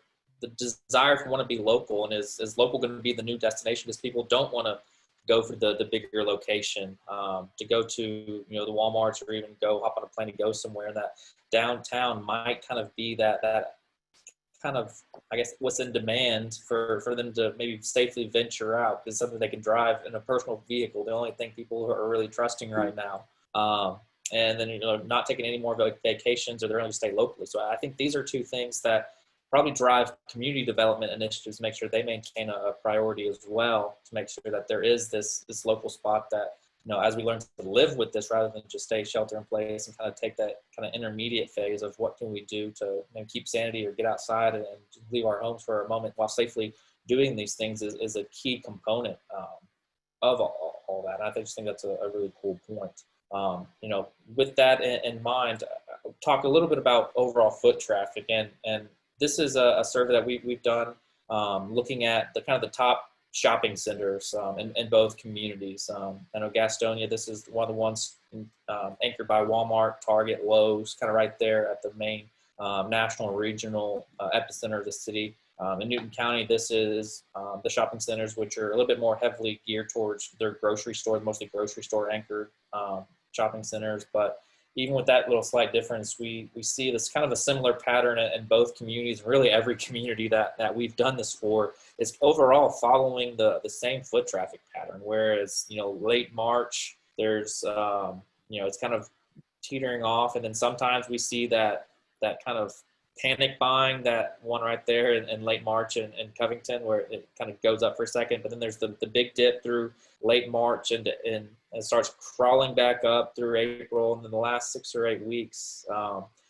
desire to want to be local, and is local going to be the new destination, because people don't want to go for the bigger location, to go to the Walmarts, or even go hop on a plane and go somewhere. And that downtown might kind of be that kind of, I guess, what's in demand for them to maybe safely venture out, because something they can drive in a personal vehicle, the only thing people are really trusting right now. And then, not taking any more vacations, or they're going to stay locally. So I think these are two things that probably drive community development initiatives to make sure they maintain a priority as well, to make sure that there is this local spot that, as we learn to live with this, rather than just stay shelter in place, and kind of take that kind of intermediate phase of what can we do to keep sanity, or get outside and leave our homes for a moment while safely doing these things, is a key component of all that. And I just think that's a really cool point. With that in mind, I'll talk a little bit about overall foot traffic. And this is a survey that we've done, looking at the kind of the top shopping centers in both communities. I know Gastonia, this is one of the ones anchored by Walmart, Target, Lowe's, kind of right there at the main national and regional epicenter of the city. In Newton County, this is the shopping centers, which are a little bit more heavily geared towards their grocery store, mostly grocery store anchored shopping centers. But even with that little slight difference, we see this kind of a similar pattern in both communities. Really, every community that we've done this for is overall following the same foot traffic pattern. Whereas, late March, there's, it's kind of teetering off. And then sometimes we see that kind of panic buying, that one right there in late March in Covington, where it kind of goes up for a second, but then there's the big dip through late March and it starts crawling back up through April, and then the last 6 or 8 weeks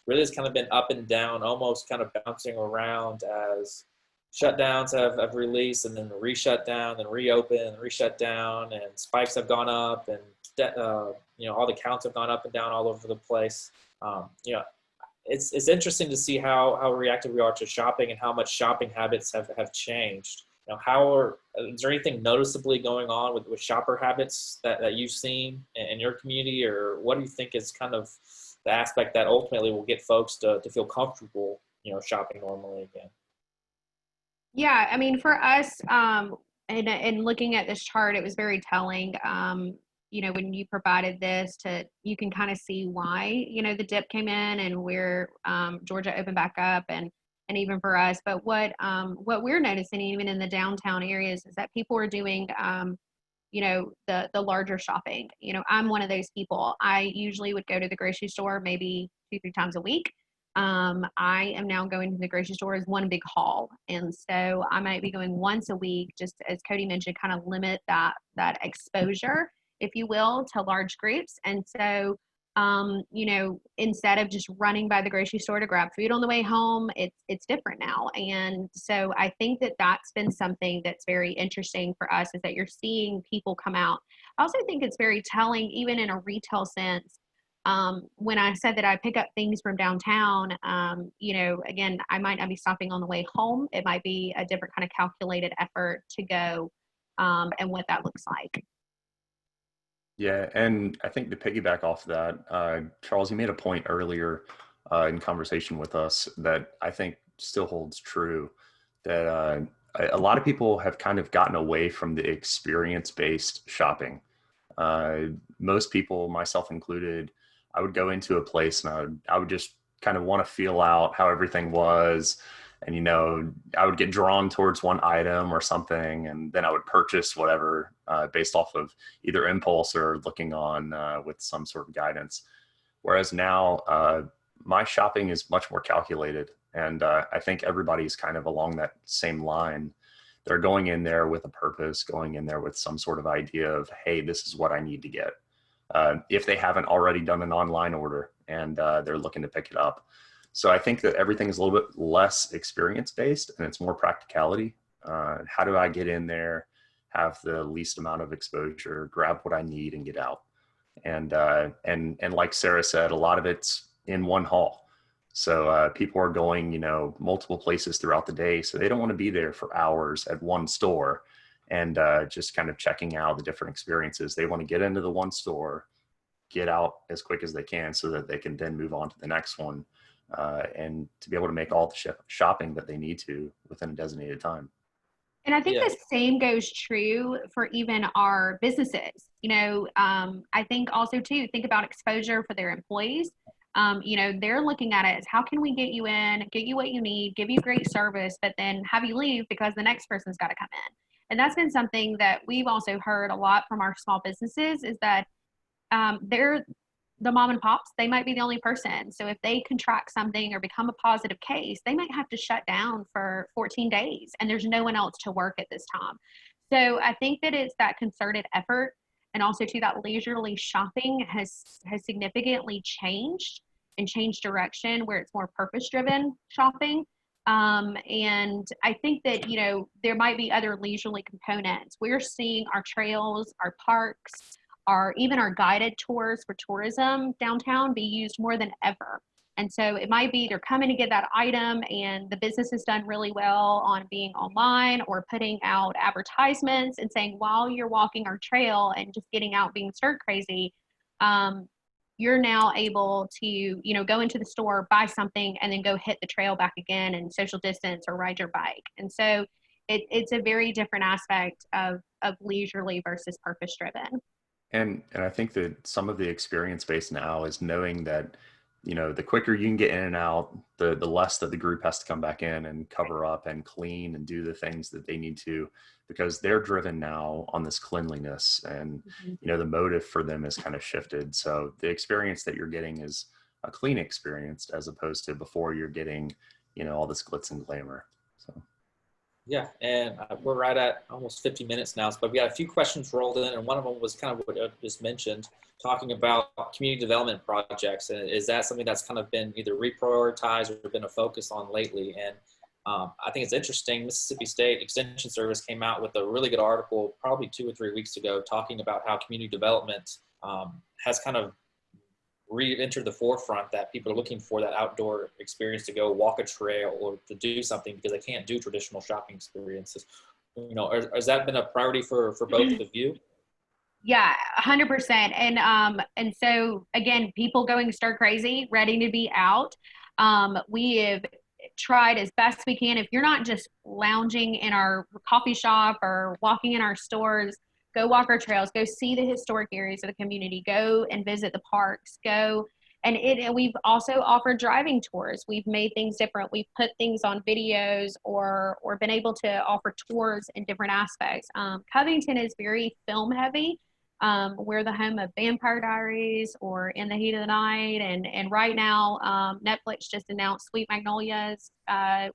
really has kind of been up and down, almost kind of bouncing around as shutdowns have released and then re-shut down, then reopen and re-shut down, and spikes have gone up, and all the counts have gone up and down all over the place. It's interesting to see how reactive we are to shopping and how much shopping habits have changed. Is there anything noticeably going on with shopper habits that you've seen in your community, or what do you think is kind of the aspect that ultimately will get folks to feel comfortable, shopping normally again?
Yeah, I mean, for us, and looking at this chart, it was very telling. When you provided this, you can kind of see why, the dip came in and where Georgia opened back up, and even for us. But what we're noticing even in the downtown areas is that people are doing, the larger shopping. I'm one of those people. I usually would go to the grocery store maybe 2-3 times a week. I am now going to the grocery store as one big haul. And so I might be going once a week, just as Cody mentioned, kind of limit that exposure, if you will, to large groups. And so, instead of just running by the grocery store to grab food on the way home, it's different now. And so I think that that's been something that's very interesting for us, is that you're seeing people come out. I also think it's very telling, even in a retail sense. When I said that I pick up things from downtown, again, I might not be stopping on the way home. It might be a different kind of calculated effort to go, and what that looks like.
Yeah, and I think to piggyback off that, Charles, you made a point earlier in conversation with us that I think still holds true, that a lot of people have kind of gotten away from the experience-based shopping. Most people, myself included, I would go into a place and I would just kind of want to feel out how everything was. And, I would get drawn towards one item or something, and then I would purchase whatever based off of either impulse or looking on with some sort of guidance. Whereas now my shopping is much more calculated. And I think everybody's kind of along that same line. They're going in there with a purpose, going in there with some sort of idea of, hey, this is what I need to get. If they haven't already done an online order and they're looking to pick it up. So I think that everything is a little bit less experience-based and it's more practicality. How do I get in there, have the least amount of exposure, grab what I need and get out? And like Sarah said, a lot of it's in one haul. So people are going, multiple places throughout the day. So they don't want to be there for hours at one store and just kind of checking out the different experiences. They want to get into the one store, get out as quick as they can so that they can then move on to the next one. And to be able to make all the shopping that they need to within a designated time.
And I think the same goes true for even our businesses. I think also too, think about exposure for their employees. They're looking at it as, how can we get you in, get you what you need, give you great service, but then have you leave because the next person's got to come in. And that's been something that we've also heard a lot from our small businesses, is that they're the mom and pops, they might be the only person. So if they contract something or become a positive case, they might have to shut down for 14 days and there's no one else to work at this time. So I think that it's that concerted effort, and also to that leisurely shopping has significantly changed and changed direction, where it's more purpose-driven shopping. And I think that, there might be other leisurely components. We're seeing our trails, our parks, even our guided tours for tourism downtown be used more than ever. And so it might be they're coming to get that item, and the business has done really well on being online or putting out advertisements and saying, while you're walking our trail and just getting out being stir crazy, you're now able to, go into the store, buy something, and then go hit the trail back again and social distance or ride your bike. And so it's a very different aspect of leisurely versus purpose driven.
And I think that some of the experience base now is knowing that, the quicker you can get in and out, the less that the group has to come back in and cover up and clean and do the things that they need to, because they're driven now on this cleanliness, and, the motive for them is kind of shifted. So the experience that you're getting is a clean experience as opposed to before you're getting, all this glitz and glamour. So.
Yeah, and we're right at almost 50 minutes now, but we got a few questions rolled in, and one of them was kind of what I just mentioned, talking about community development projects. And is that something that's kind of been either reprioritized or been a focus on lately? And I think it's interesting, Mississippi State Extension Service came out with a really good article probably 2 or 3 weeks ago talking about how community development has kind of re-entered the forefront, that people are looking for that outdoor experience to go walk a trail or to do something because they can't do traditional shopping experiences. Has that been a priority for both of you?
Yeah, 100%. And so again, people going stir crazy, ready to be out. We have tried as best we can. If you're not just lounging in our coffee shop or walking in our stores, go walk our trails, go see the historic areas of the community, go and visit the parks, and we've also offered driving tours. We've made things different. We've put things on videos or been able to offer tours in different aspects. Covington is very film heavy. We're the home of Vampire Diaries or In the Heat of the Night. And right now, Netflix just announced Sweet Magnolias.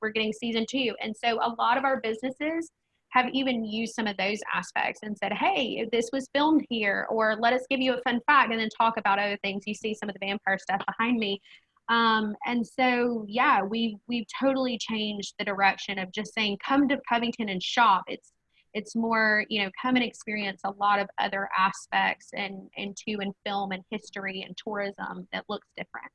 We're getting season 2. And so a lot of our businesses have even used some of those aspects and said, hey, this was filmed here, or let us give you a fun fact and then talk about other things. You see some of the vampire stuff behind me. And so, yeah, we've totally changed the direction of just saying, come to Covington and shop. It's more, come and experience a lot of other aspects and film and history and tourism that looks different.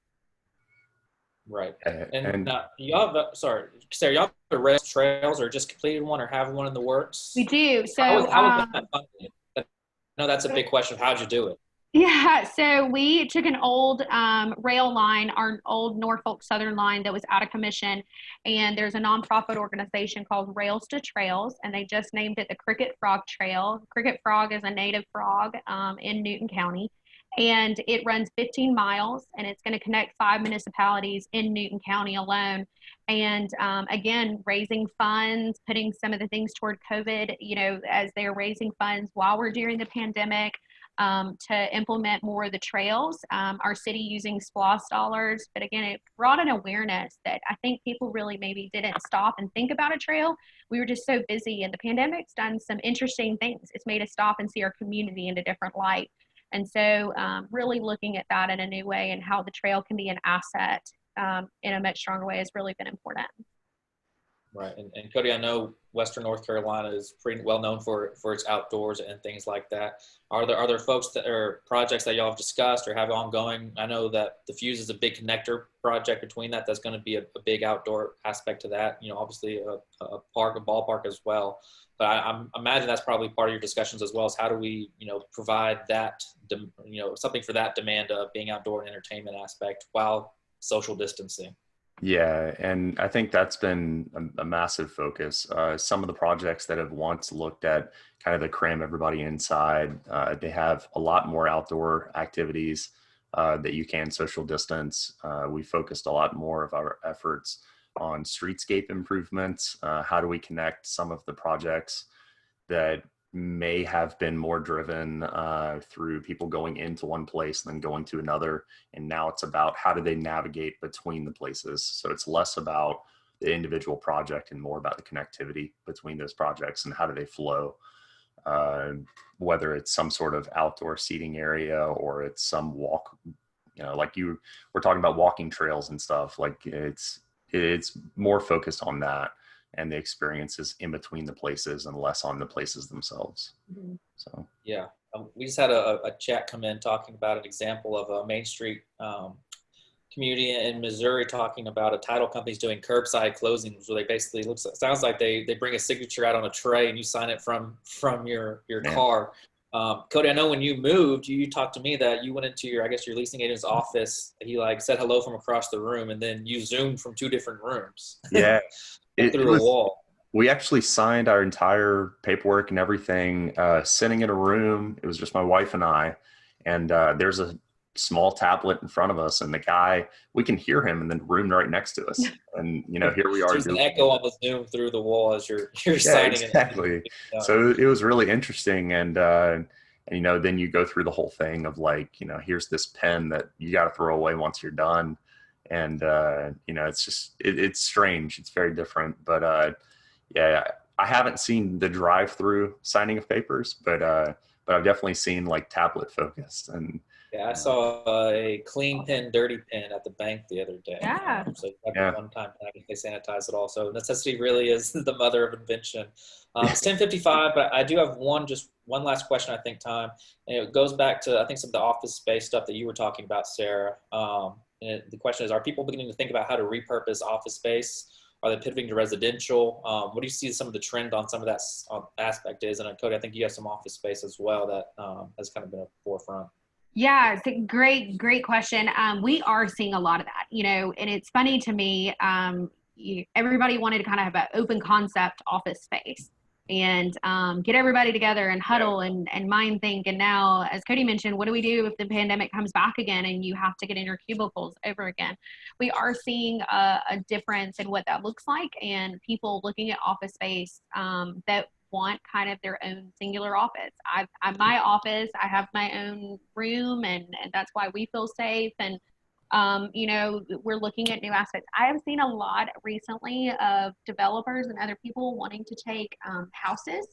Right. And y'all have, sorry, Sarah, y'all have rail trails or just completed one or have one in the works?
We do. So
how was that funded? No, that's a big question. How'd you do it?
Yeah, so we took an old rail line, our old Norfolk Southern line that was out of commission, and there's a nonprofit organization called Rails to Trails, and they just named it the Cricket Frog Trail. Cricket Frog is a native frog in Newton County, and it runs 15 miles, and it's going to connect 5 municipalities in Newton County alone. And again, raising funds, putting some of the things toward COVID, as they're raising funds while we're during the pandemic. To implement more of the trails, our city using SPLOST dollars. But again, it brought an awareness that I think people really maybe didn't stop and think about a trail. We were just so busy, and the pandemic's done some interesting things. It's made us stop and see our community in a different light. And so really looking at that in a new way and how the trail can be an asset in a much stronger way has really been important.
Right. And Cody, I know Western North Carolina is pretty well known for its outdoors and things like that. Are there folks that are projects that y'all have discussed or have ongoing? I know that the Fuse is a big connector project between that. That's going to be a big outdoor aspect to that. Obviously a ballpark as well. But I imagine that's probably part of your discussions as well, as how do we, provide that, something for that demand of being outdoor and entertainment aspect while social distancing.
Yeah, and I think that's been a massive focus. Some of the projects that have once looked at kind of the cram everybody inside, they have a lot more outdoor activities that you can social distance. We focused a lot more of our efforts on streetscape improvements. How do we connect some of the projects that may have been more driven through people going into one place and then going to another, and now it's about how do they navigate between the places. So it's less about the individual project and more about the connectivity between those projects and how do they flow, whether it's some sort of outdoor seating area or it's some walk, like you were talking about walking trails and stuff. Like it's more focused on that and the experiences in between the places and less on the places themselves. Mm-hmm. So
yeah, we just had a chat come in talking about an example of a Main Street community in Missouri, talking about a title company's doing curbside closings, where they basically sounds like they bring a signature out on a tray and you sign it from your car. Cody, I know when you moved, you talked to me that you went into your leasing agent's office. He said hello from across the room, and then you zoomed from 2 different rooms.
Yeah.
Through a wall.
We actually signed our entire paperwork and everything sitting in a room. It was just my wife and I, and there's a small tablet in front of us, and the guy, we can hear him in the room right next to us. And here we are.
There's an echo on the Zoom through the wall as you're signing.
Exactly. So it was really interesting, and And, then you go through the whole thing of like, here's this pen that you got to throw away once you're done. And, it's just, it's strange. It's very different. But yeah, I haven't seen the drive-through signing of papers, but I've definitely seen like tablet focused. And
yeah, I saw a clean pen, dirty pen at the bank the other day.
Yeah.
So every one time I think they sanitize it also. Necessity really is the mother of invention. It's 10:55, but I do have one last question, I think, Tom. And it goes back to, I think, some of the office space stuff that you were talking about, Sarah. And the question is, are people beginning to think about how to repurpose office space? Are they pivoting to residential? What do you see some of the trend on some of that aspect is? And Cody, I think you have some office space as well that has kind of been a forefront.
Yeah, it's a great question. We are seeing a lot of that, and it's funny to me. Everybody wanted to kind of have an open concept office space and get everybody together and huddle and mind think. And now, as Cody mentioned, what do we do if the pandemic comes back again and you have to get in your cubicles over again? We are seeing a difference in what that looks like, and people looking at office space that want kind of their own singular office. My office, I have my own room, and that's why we feel safe. And we're looking at new aspects. I have seen a lot recently of developers and other people wanting to take houses,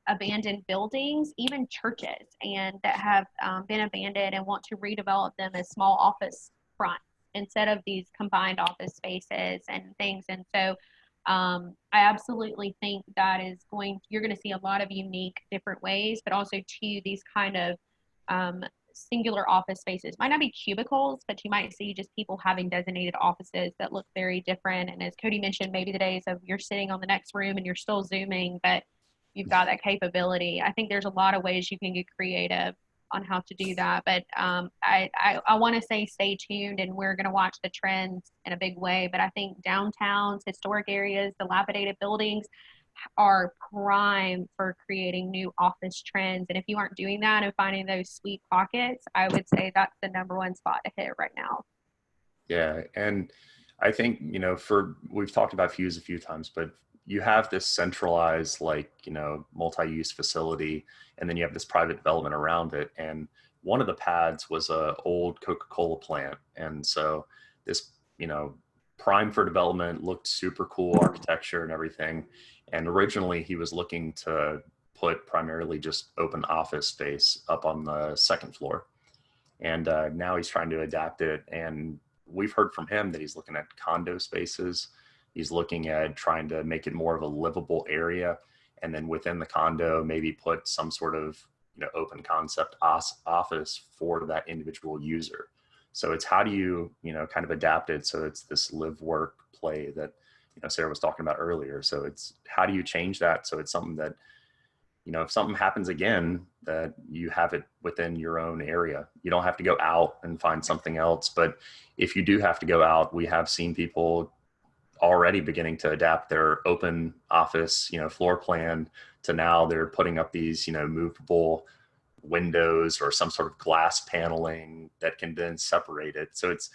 abandoned buildings, even churches, and that have been abandoned and want to redevelop them as small office fronts instead of these combined office spaces and things. And so I absolutely think that you're going to see a lot of unique different ways, but also to these kind of singular office spaces. Might not be cubicles, but you might see just people having designated offices that look very different. And as Cody mentioned, maybe the days of you're sitting on the next room and you're still Zooming, but you've got that capability. I think there's a lot of ways you can get creative on how to do that. But I want to say stay tuned, and we're going to watch the trends in a big way. But I think downtowns, historic areas, dilapidated buildings are prime for creating new office trends. And if you aren't doing that and finding those sweet pockets, I would say that's the number one spot to hit right now.
Yeah. And I think, we've talked about Fuse a few times, but you have this centralized, multi-use facility, and then you have this private development around it. And one of the pads was a old Coca-Cola plant. And so this, prime for development, looked super cool, architecture and everything. And originally he was looking to put primarily just open office space up on the second floor. And now he's trying to adapt it. And we've heard from him that he's looking at condo spaces. He's looking at trying to make it more of a livable area. And then within the condo, maybe put some sort of, open concept office for that individual user. So it's how do you, kind of adapt it so it's this live, work, play that, Sarah was talking about earlier. So it's how do you change that so it's something that, if something happens again, that you have it within your own area. You don't have to go out and find something else. But if you do have to go out, we have seen people already beginning to adapt their open office, floor plan to now they're putting up these, movable windows or some sort of glass paneling that can then separate it. So it's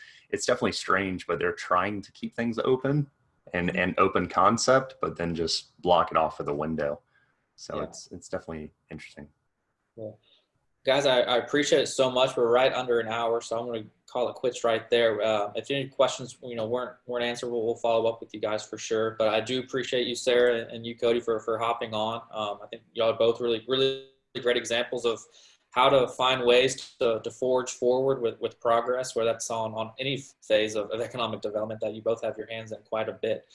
definitely strange, but they're trying to keep things open and open concept, but then just block it off with a window. So yeah. It's definitely interesting.
Yeah. Guys, I appreciate it so much. We're right under an hour, so I'm going to call it quits right there. If any questions, weren't answered, we'll follow up with you guys for sure. But I do appreciate you, Sarah, and you, Cody, for hopping on. I think y'all are both really, really great examples of how to find ways to forge forward with progress, where that's on any phase of economic development that you both have your hands in quite a bit.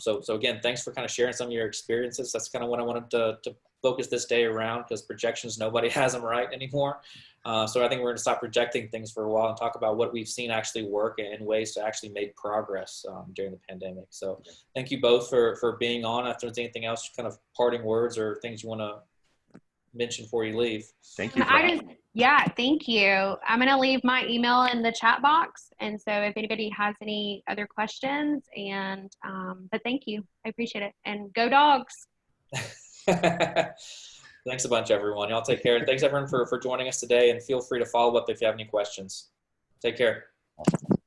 So again, thanks for kind of sharing some of your experiences. That's kind of what I wanted to focus this day around, because projections, nobody has them right anymore. So I think we're going to stop projecting things for a while and talk about what we've seen actually work and ways to actually make progress during the pandemic. So thank you both for being on. If there's anything else, kind of parting words or things you want to mention before you leave.
Thank you.
Thank you. I'm going to leave my email in the chat box. And so if anybody has any other questions, but thank you. I appreciate it. And go dogs.
Thanks a bunch, everyone. Y'all take care. And thanks everyone for joining us today, and feel free to follow up if you have any questions. Take care.
Awesome.